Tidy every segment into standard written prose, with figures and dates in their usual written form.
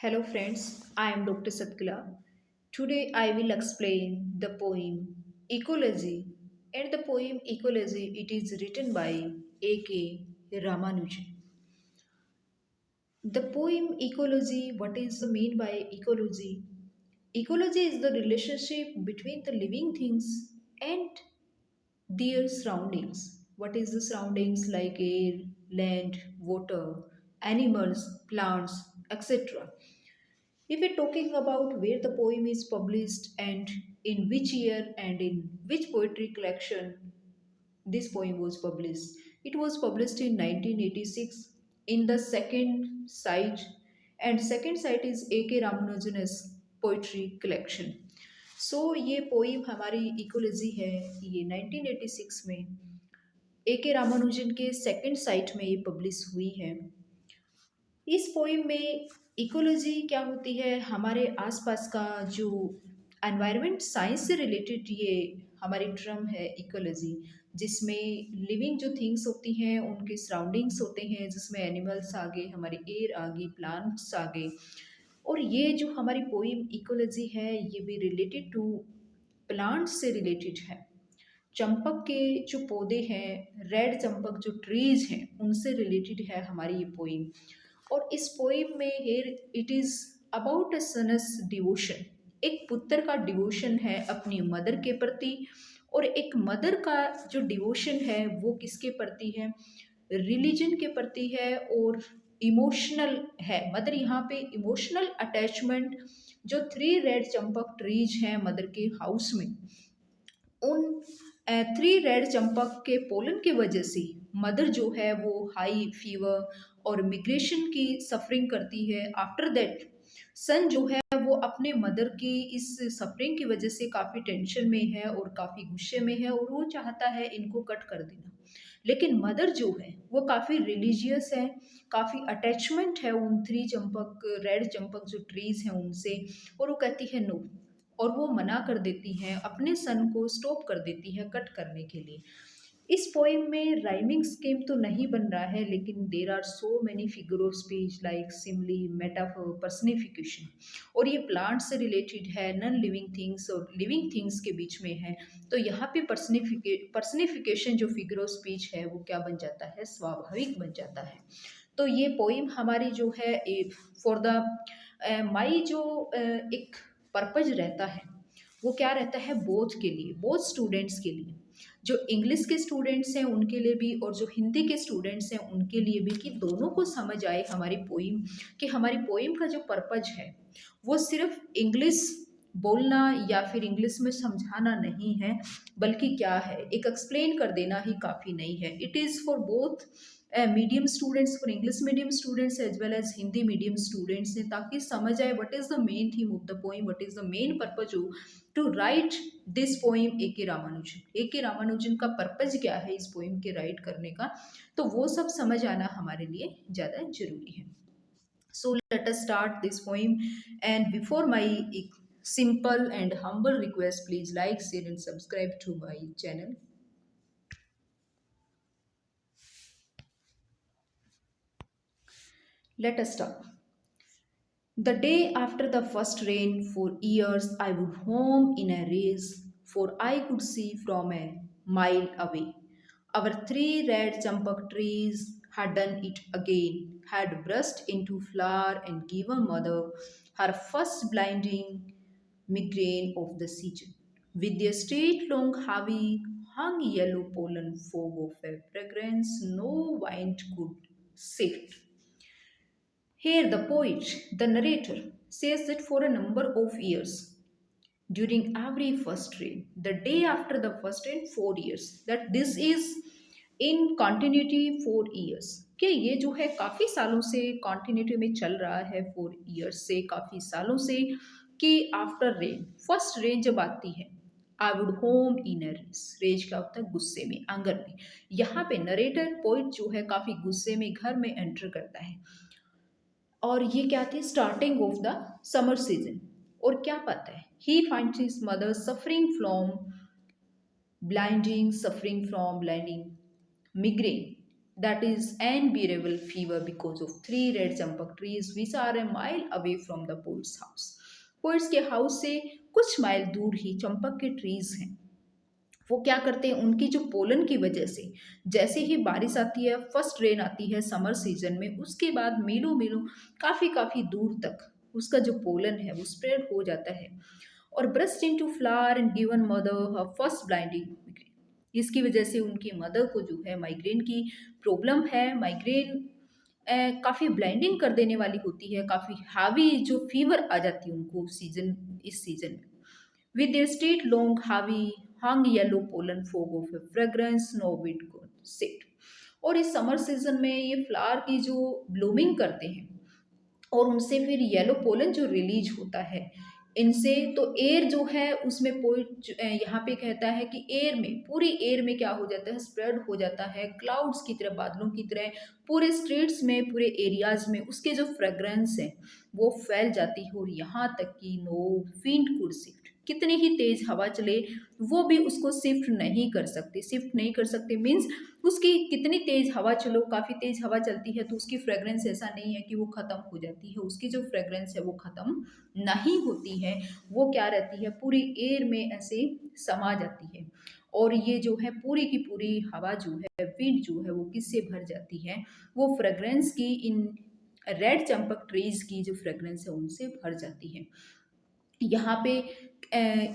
Hello friends, I am Dr. Satkala. Today I will explain the poem Ecology, and the poem Ecology it is written by A.K. Ramanujan. The poem Ecology, what is the mean by ecology? Ecology is the relationship between the living things and their surroundings. What is the surroundings like air, land, water, animals, plants, etc. If we're talking about where the poem is published and in which year and in which poetry collection this poem was published, it was published in 1986 in the second site, and second site is A.K. Ramanujan's poetry collection. So ये poem हमारी ecology है, ये 1986 में A.K. Ramanujan के second site में ये publish हुई है। इस पोइम में इकोलॉजी क्या होती है, हमारे आसपास का जो एनवायरनमेंट साइंस से रिलेटेड ये हमारी टर्म है इकोलॉजी, जिसमें लिविंग जो थिंग्स होती हैं उनके सराउंडिंग्स होते हैं, जिसमें एनिमल्स आ गए, हमारी एयर आ गई, प्लांट्स आ गए। और ये जो हमारी पोइम इकोलॉजी है ये भी रिलेटेड टू प्लांट्स से रिलेटेड है। चंपक के जो पौधे हैं, रेड चंपक जो ट्रीज हैं, उनसे रिलेटेड है हमारी ये पोइम। और इस पोइम में here it is about a son's devotion, एक पुत्र का डिवोशन है अपनी मदर के प्रति, और एक मदर का जो डिवोशन है वो किसके प्रति है, रिलीजन के प्रति है और इमोशनल है। मदर यहाँ पे इमोशनल अटैचमेंट, जो थ्री रेड चंपक ट्रीज हैं मदर के हाउस में, उन थ्री रेड चंपक के पोलन की वजह से मदर जो है वो हाई फीवर और मिग्रेशन की सफरिंग करती है। आफ्टर दैट सन जो है वो अपने मदर की इस सफरिंग की वजह से काफ़ी टेंशन में है और काफ़ी गुस्से में है और वो चाहता है इनको कट कर देना। लेकिन मदर जो है वो काफ़ी रिलीजियस है, काफ़ी अटैचमेंट है उन थ्री चंपक रेड चंपक जो ट्रीज हैं उनसे, और वो कहती है नो, और वो मना कर देती हैं, अपने सन को स्टॉप कर देती है कट करने के लिए। इस पोइम में राइमिंग स्कीम तो नहीं बन रहा है, लेकिन there are so many figure of speech like simile, metaphor, personification, और ये प्लांट से रिलेटेड है, नॉन लिविंग थिंग्स और लिविंग थिंग्स के बीच में है। तो यहाँ पे पर्सनिफिकेशन जो फिगर ऑफ स्पीच है वो क्या बन जाता है, स्वाभाविक बन जाता है। तो ये पोइम हमारी जो है फॉर द माई जो एक पर्पज रहता है वो क्या रहता है, बोथ के लिए, बोथ स्टूडेंट्स के लिए, जो इंग्लिश के स्टूडेंट्स हैं उनके लिए भी और जो हिंदी के स्टूडेंट्स हैं उनके लिए भी, कि दोनों को समझ आए हमारी पोइम, कि हमारी पोइम का जो पर्पज है वो सिर्फ इंग्लिश बोलना या फिर इंग्लिश में समझाना नहीं है, बल्कि क्या है, एक एक्सप्लेन कर देना ही काफ़ी नहीं है। It is for both medium students, for English medium students as well as Hindi medium students हैं, ताकि समझ आए what is the main theme of the poem, what is the main purpose to write this poem A.K. Ramanujan. A.K. Ramanujan का purpose क्या है इस poem के right करने का, तो वो सब समझ आना हमारे लिए ज़्यादा जरूरी है। So let us start this poem, and before my simple and humble request, please like, share and subscribe to my channel. Let us start. The day after the first rain, for years I would home in a race, for I could see from a mile away. Our three red champak trees had done it again, had burst into flower and given mother her first blinding migraine of the season. With their straight long heavy hung yellow pollen fog of a fragrance no wind could sift. Here, the poet, the narrator, says that for a number of years, during every first rain, the day after the first rain, 4 years, that this is in continuity 4 years, कि ये जो है काफ़ी सालों से continuity में चल रहा है, 4 years से, काफ़ी सालों से, कि आफ्टर रेन, फर्स्ट रेन जब आती है, I would home in a race, raise क्या होता है, गुस्से में, आंगर में। यहाँ पे नरेटर पोइट जो है काफ़ी गुस्से में घर में एंटर करता है, और ये क्या थी, starting of the summer season. और क्या पता है, he finds his mother suffering from blinding migraine, that is unbearable fever because of three red champak trees which are a mile away from the poet's house. Poets के house से कुछ mile दूर ही चंपक के trees हैं। वो क्या करते हैं, उनकी जो पोलन की वजह से जैसे ही बारिश आती है, फर्स्ट रेन आती है समर सीजन में, उसके बाद मीलों मीलों काफ़ी काफ़ी दूर तक उसका जो पोलन है वो स्प्रेड हो जाता है और burst into flower and given mother her first blinding migraine. इसकी वजह से उनकी मदर को जो है माइग्रेन की प्रॉब्लम है। माइग्रेन काफ़ी ब्लाइंडिंग कर देने वाली होती है, काफ़ी हावी जो फीवर आ जाती है उनको सीजन, इस सीजन में। With their straight, long, heavy, hung yellow pollen fog of a fragrance no wind could sit। और इस समर सीजन में ये फ्लावर की जो ब्लूमिंग करते हैं और उनसे फिर येलो पोलन जो रिलीज होता है इनसे, तो एयर जो है उसमें पोइट यहाँ पे कहता है कि एयर में, पूरी एयर में क्या हो जाता है, स्प्रेड हो जाता है क्लाउड्स की तरह, बादलों की तरह पूरे स्ट्रीट्स में, पूरे एरियाज में उसके जो फ्रेग्रेंस है वो फैल जाती है। और यहाँ तक कि नो विंड कुड शिफ्ट, कितनी ही तेज हवा चले वो भी उसको शिफ्ट नहीं कर सकते। शिफ्ट नहीं कर सकते मीन्स उसकी कितनी तेज हवा चलो, काफ़ी तेज हवा चलती है तो उसकी फ्रेग्रेंस ऐसा नहीं है कि वो ख़त्म हो जाती है, उसकी जो फ्रेग्रेंस है वो ख़त्म नहीं होती है, वो क्या रहती है, पूरी एयर में ऐसे समा जाती है। और ये जो है पूरी की पूरी हवा जो है, विंड जो है वो किससे भर जाती है, वो फ्रेग्रेंस की, इन रेड चंपक ट्रीज की जो फ्रेग्रेंस है उनसे भर जाती है। यहाँ पे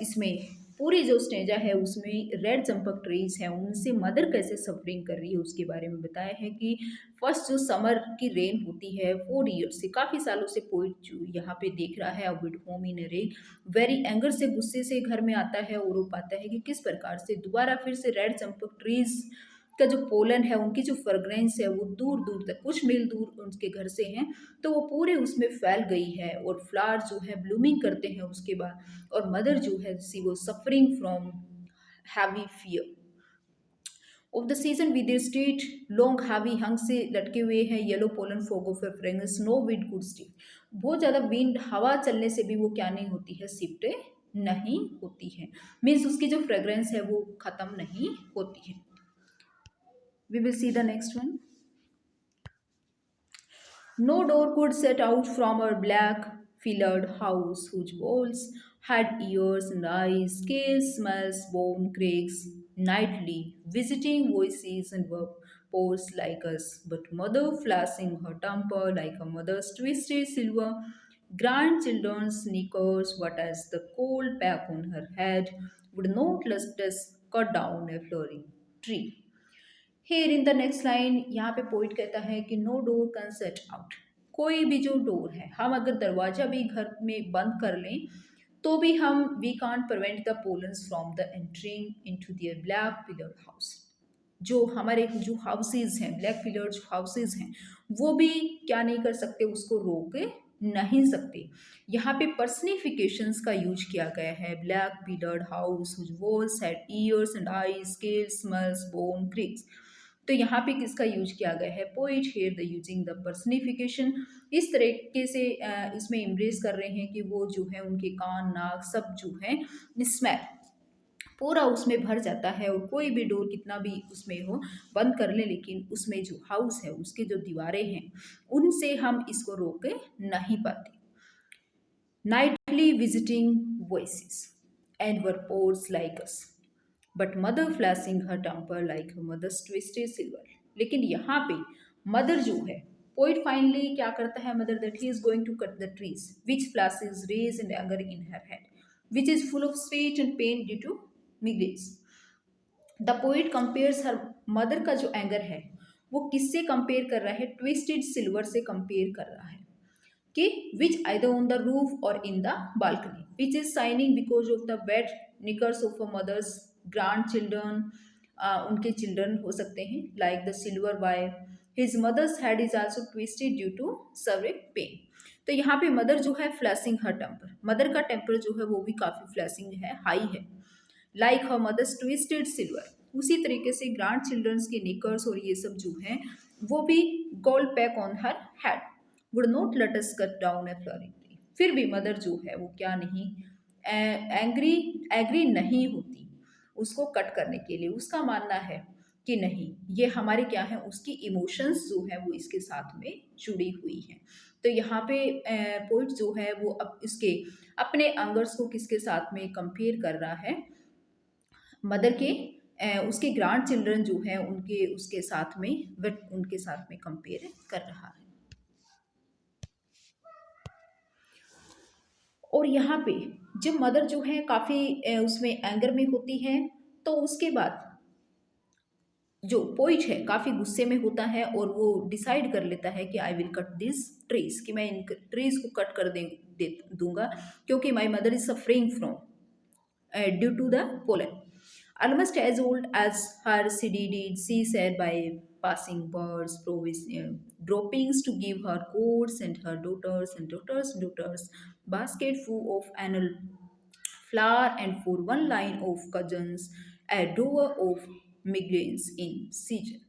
इसमें पूरी जो स्टेजा है उसमें रेड चंपक ट्रीज है उनसे मदर कैसे सफरिंग कर रही है उसके बारे में बताया है कि फर्स्ट जो समर की रेन होती है 4 ईयर्स से, काफ़ी सालों से पोइट जो यहाँ पे देख रहा है अब with home in rain, very anger से, गुस्से से घर में आता है और वो पाता है कि किस प्रकार से दोबारा फिर से रेड चंपक ट्रीज का जो पोलन है, उनकी जो फ्रेग्रेंस है वो दूर दूर तक, कुछ मील दूर उनके घर से हैं, तो वो पूरे उसमें फैल गई है और फ्लावर जो है ब्लूमिंग करते हैं उसके बाद। और मदर जो है सी वो suffering from heavy fear of the season with their straight long heavy hung से लटके हुए हैं yellow pollen fog of fragrance no wind could still. बहुत ज़्यादा विंड हवा चलने से भी वो क्या नहीं होती है, शिफ्ट नहीं होती है, मीन्स उसकी जो फ्रेग्रेंस है वो खत्म नहीं होती है। We will see the next one. No door could set out from her black pillared house, whose walls had ears and eyes, scales, smells, bone cracks, nightly visiting voices and pores like us, but mother flashing her temper like a mother's twisted silver, grandchildren's sneakers, but as the cold pack on her head would not let us cut down a flowering tree। Here in the next line यहाँ पे poet कहता है कि no door can set out, कोई भी जो door है, हम अगर दरवाजा भी घर में बंद कर लें तो भी हम we can't prevent the pollens from the entering into their black pillar house. जो हमारे जो हाउसेज हैं, ब्लैक पिलर जो हाउसेज हैं, वो भी क्या नहीं कर सकते, उसको रोक नहीं सकते। यहाँ पे पर्सनिफिकेशंस का यूज किया गया है, black pillared house walls had ears and eyes scales smells bone cricks. तो यहाँ पे किसका यूज किया गया है, poet here the using the personification, इस तरीके से इसमें इम्ब्रेस कर रहे हैं कि वो जो है उनके कान नाक सब जो है स्मेल पूरा उसमें भर जाता है और कोई भी डोर कितना भी उसमें हो बंद कर ले, लेकिन उसमें जो हाउस है उसके जो दीवारें हैं उनसे हम इसको रोक नहीं पाते। Nightly visiting voices and were pores like us, but mother flashing her temper like mothers twisted silver. लेकिन यहाँ पे मदर जो है, पोइट फाइनली क्या करता है, mother that he is going to cut the trees which flashes rage and anger in her head which is full of sweet and pain due to migraines. The poet compares her, mother का जो anger है वो किससे compare कर रहा है, twisted silver से compare कर रहा है कि which either on the roof और in the balcony which is shining because of the wet knickers of a mother's grand children, उनके चिल्ड्रन हो सकते हैं like the silver Y, his mother's head is also twisted due to severe pain. तो यहाँ पे mother जो है flashing her temper, mother का टेम्पर जो है वो भी काफ़ी फ्लैशिंग है, हाई है, like her mother's twisted silver. उसी तरीके से ग्रांड चिल्ड्रंस के निकर्स और ये सब जो हैं वो भी gold pack on her head would not let us cut down A flooring tree. फिर भी मदर जो है वो क्या नहीं, एग्री नहीं होती उसको कट करने के लिए। उसका मानना है कि नहीं, ये हमारे क्या है, उसकी इमोशंस जो है वो इसके साथ में जुड़ी हुई हैं। तो यहाँ पे पोइट जो है वो अब इसके अपने अंगर्स को किसके साथ में कंपेयर कर रहा है, मदर के उसके ग्रैंड चिल्ड्रन जो है उनके उसके साथ में, वह उनके साथ में कंपेयर कर रहा है। और यहाँ पे जब मदर जो है काफ़ी उसमें एंगर में होती है, तो उसके बाद जो पोइट है काफ़ी गुस्से में होता है और वो डिसाइड कर लेता है कि I will cut this trees, कि मैं इन ट्रीज को कट कर दे दूंगा, क्योंकि my mother is suffering from due to the pollen. Almost as old as her, Siddhi did, she said by passing birds, droppings to give her goats and her daughters basket full of annual flower, and for one line of cousins, a doer of migraines in season.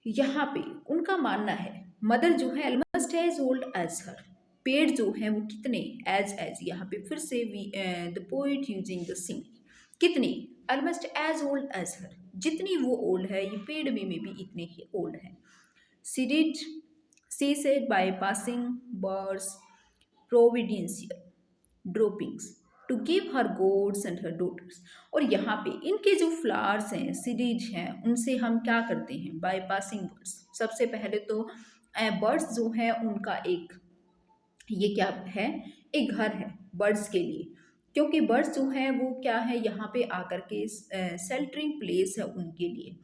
यहाँ पे उनका मानना है mother जो है almost as old as हर, पेड़ जो है वो कितने, एज यहाँ पे फिर से we the poet using the sing, कितने, almost as old as her, जितनी वो ओल्ड है ये पेड़ में भी इतने ही ओल्ड है। She did, she said by passing birds providential droppings to give her gods and her daughters. और यहाँ पे इनके जो फ्लावर्स हैं, सीरीज हैं, उनसे हम क्या करते हैं, बाय पासिंग बर्ड्स। सबसे पहले तो बर्ड्स जो है उनका एक, ये क्या है, एक घर है बर्ड्स के लिए, क्योंकि बर्ड्स जो है वो क्या है, यहाँ पे आकर के शेल्टरिंग प्लेस है उनके लिए।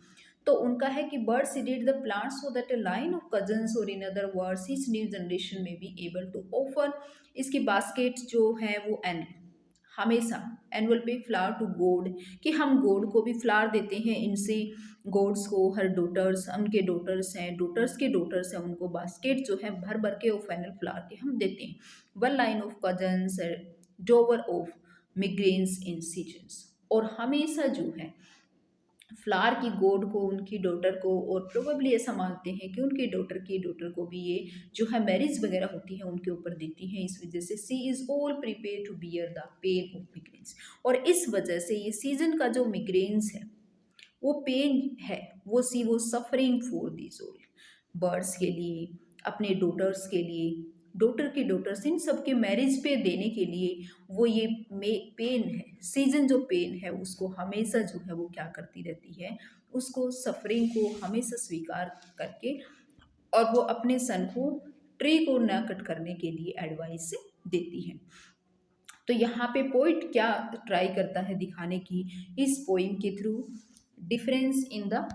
तो उनका है कि birds seeded the plant so that a line of cousins, और in other words each new generation में बी एबल टू ऑफर, इसकी बास्केट जो है वो एन हमेशा एनुअल पे फ्लावर टू गोड, कि हम गोड को भी फ्लावर देते हैं इनसे, गोड्स को, हर डॉटर्स, उनके डॉटर्स हैं, डॉटर्स के डॉटर्स हैं, उनको बास्केट जो है भर भर के ऑफ एनुअल फ्लावर के हम देते हैं। One line of cousins, dower of migraines in seasons, और हमेशा जो है फ्लावर की गोड को उनकी डॉटर को, और प्रोबेबली ऐसा मानते हैं कि उनकी डॉटर को भी ये जो है मैरिज वगैरह होती है उनके ऊपर देती हैं। इस वजह से she is all prepare to bear the pain of migraines, और इस वजह से ये सीजन का जो मिग्रेन्स है वो पेन है, वो suffering for this all, birds के लिए, अपने डॉटर्स के लिए, डॉटर के डॉटर्स, इन सब के मैरिज पे देने के लिए वो ये पेन है, सीजन जो पेन है उसको हमेशा जो है वो क्या करती रहती है, उसको सफरिंग को हमेशा स्वीकार करके, और वो अपने सन को ट्री को न कट करने के लिए एडवाइस देती है। तो यहाँ पे पोइट क्या ट्राई करता है दिखाने की इस पोइम के through, difference in the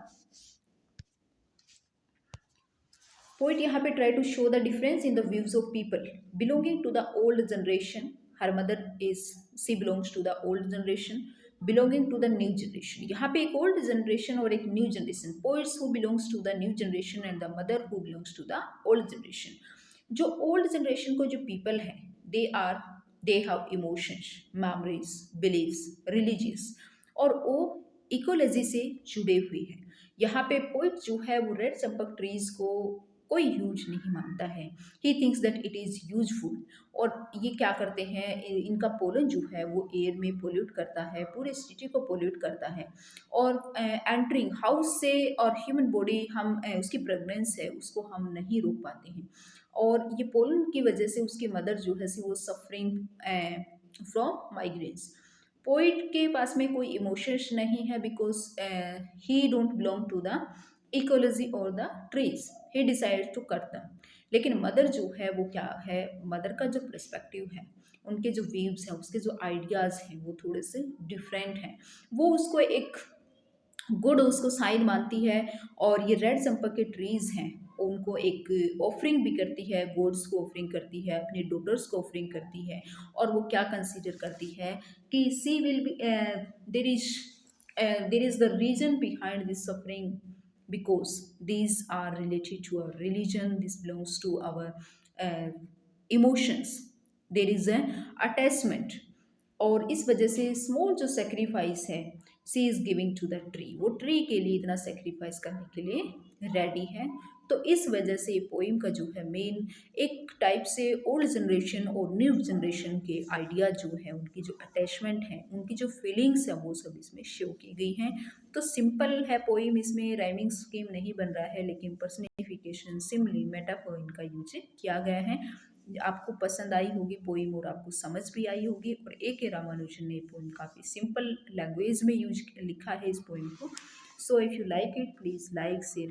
poet यहाँ पे try to show the difference in the views of people belonging to the old generation, her mother is, she belongs to the old generation, belonging to the new generation. यहाँ पे एक old generation और एक new generation, poets who belongs to the new generation and the mother who belongs to the old generation. जो old generation को जो people है, they have emotions, memories, beliefs, religious, और वो इकोलॉजी से जुड़े हुए हैं। यहाँ पे पोइट जो है वो रेड चंपक ट्रीज को कोई यूज नहीं मानता है, he thinks that it is useful. और ये क्या करते हैं, इनका पोलन जो है वो एयर में पोल्यूट करता है, पूरे सिटी को पोल्यूट करता है, और एंटरिंग हाउस से और ह्यूमन बॉडी, हम उसकी प्रेगनेंस है उसको हम नहीं रोक पाते हैं, और ये पोलन की वजह से उसकी मदर जो है वो सफरिंग फ्रॉम माइग्रेन्स। पोइट के पास में कोई इमोशंस नहीं है, because he don't belong to the ecology और the trees, he decide to cut them. लेकिन मदर जो है वो क्या है, मदर का जो पर्सपेक्टिव है, उनके जो व्यूज हैं, उसके जो आइडियाज़ हैं वो थोड़े से डिफरेंट हैं, वो उसको एक गुड उसको साइन मानती है। और ये रेड चंपक के ट्रीज हैं, उनको एक ऑफरिंग भी करती है, गोड्स को ऑफरिंग करती है, अपने डॉटर्स को ऑफरिंग करती है, और वो क्या कंसीडर करती है कि she will be there is the reason behind this suffering, because these are related to our religion, this belongs to our emotions, there is an attachment। और इस वजह से स्मॉल जो सेक्रीफाइस है, she is giving to the tree, वो tree के लिए इतना सेक्रीफाइस करने के लिए रेडी है, तो इस वजह से ये पोइम का जो है मेन एक टाइप से ओल्ड जनरेशन और न्यू जनरेशन के आइडिया जो है, उनकी जो अटैचमेंट है, उनकी जो फीलिंग्स है, वो सब इसमें शो की गई हैं। तो सिंपल है पोइम, इसमें राइमिंग स्कीम नहीं बन रहा है, लेकिन पर्सनिफिकेशन, सिमली, मेटाफोर इनका यूज किया गया है। आपको पसंद आई होगी पोइम और आपको समझ भी आई होगी। और ए के रामानुजन ने पोइम काफ़ी सिंपल लैंग्वेज में यूज लिखा है इस पोइम को। So if you like it, please like, share.